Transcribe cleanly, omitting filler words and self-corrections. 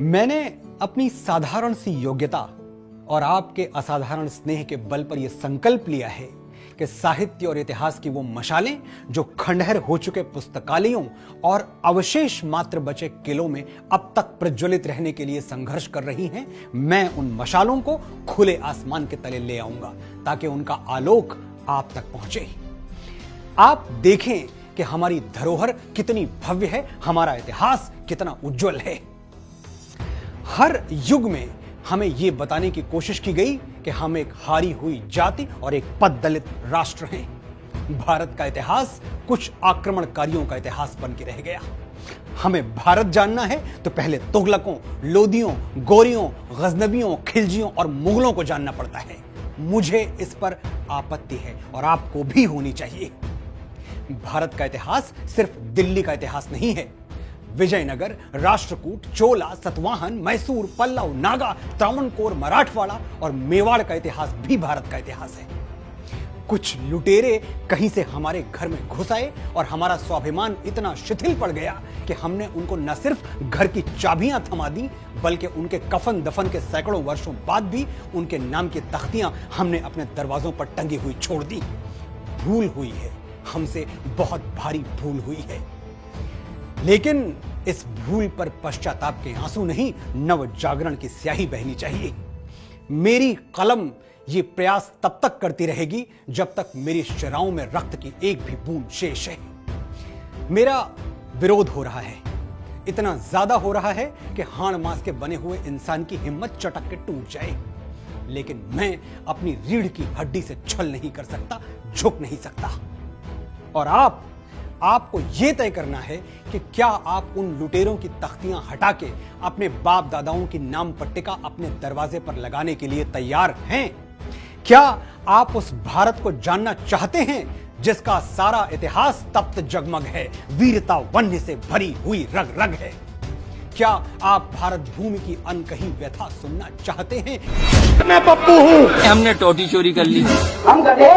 मैंने अपनी साधारण सी योग्यता और आपके असाधारण स्नेह के बल पर यह संकल्प लिया है कि साहित्य और इतिहास की वो मशालें जो खंडहर हो चुके पुस्तकालयों और अवशेष मात्र बचे किलों में अब तक प्रज्वलित रहने के लिए संघर्ष कर रही हैं, मैं उन मशालों को खुले आसमान के तले ले आऊंगा ताकि उनका आलोक आप तक पहुंचे। आप देखें कि हमारी धरोहर कितनी भव्य है, हमारा इतिहास कितना उज्जवल है। हर युग में हमें यह बताने की कोशिश की गई कि हम एक हारी हुई जाति और एक पददलित राष्ट्र हैं। भारत का इतिहास कुछ आक्रमणकारियों का इतिहास बन के रह गया। हमें भारत जानना है तो पहले तुगलकों, लोदियों, गोरियों, गजनबियों, खिलजियों और मुगलों को जानना पड़ता है। मुझे इस पर आपत्ति है और आपको भी होनी चाहिए। भारत का इतिहास सिर्फ दिल्ली का इतिहास नहीं है। विजयनगर, राष्ट्रकूट, चोला, सतवाहन, मैसूर, पल्लव, नागा, त्रावणकोर, मराठवाड़ा और मेवाड़ का इतिहास भी भारत का इतिहास है। कुछ लुटेरे कहीं से हमारे घर में घुस आए और हमारा स्वाभिमान इतना शिथिल पड़ गया कि हमने उनको न सिर्फ घर की चाबियां थमा दी बल्कि उनके कफन दफन के सैकड़ों वर्षों बाद भी उनके नाम की तख्तियां हमने अपने दरवाजों पर टंगी हुई छोड़ दी। भूल हुई है, हमसे बहुत भारी भूल हुई है, लेकिन इस भूल पर पश्चाताप के आंसू नहीं, नव जागरण की स्याही बहनी चाहिए। मेरी कलम ये प्रयास तब तक करती रहेगी जब तक मेरी शराओं में रक्त की एक भी बूंद शेष है। मेरा विरोध हो रहा है, इतना ज्यादा हो रहा है कि हाड़ मांस के बने हुए इंसान की हिम्मत चटक के टूट जाए, लेकिन मैं अपनी रीढ़ की हड्डी से छल नहीं कर सकता, झुक नहीं सकता। और आपको यह तय करना है कि क्या आप उन लुटेरों की तख्तियां हटा के अपने बाप दादाओं की नाम पट्टिका अपने दरवाजे पर लगाने के लिए तैयार हैं? क्या आप उस भारत को जानना चाहते हैं जिसका सारा इतिहास तप्त जगमग है, वीरता वन्य से भरी हुई रग रग है? क्या आप भारत भूमि की अनकही व्यथा सुनना चाहते हैं? मैं पप्पू हूं, हमने टोटी चोरी कर ली, हम गधे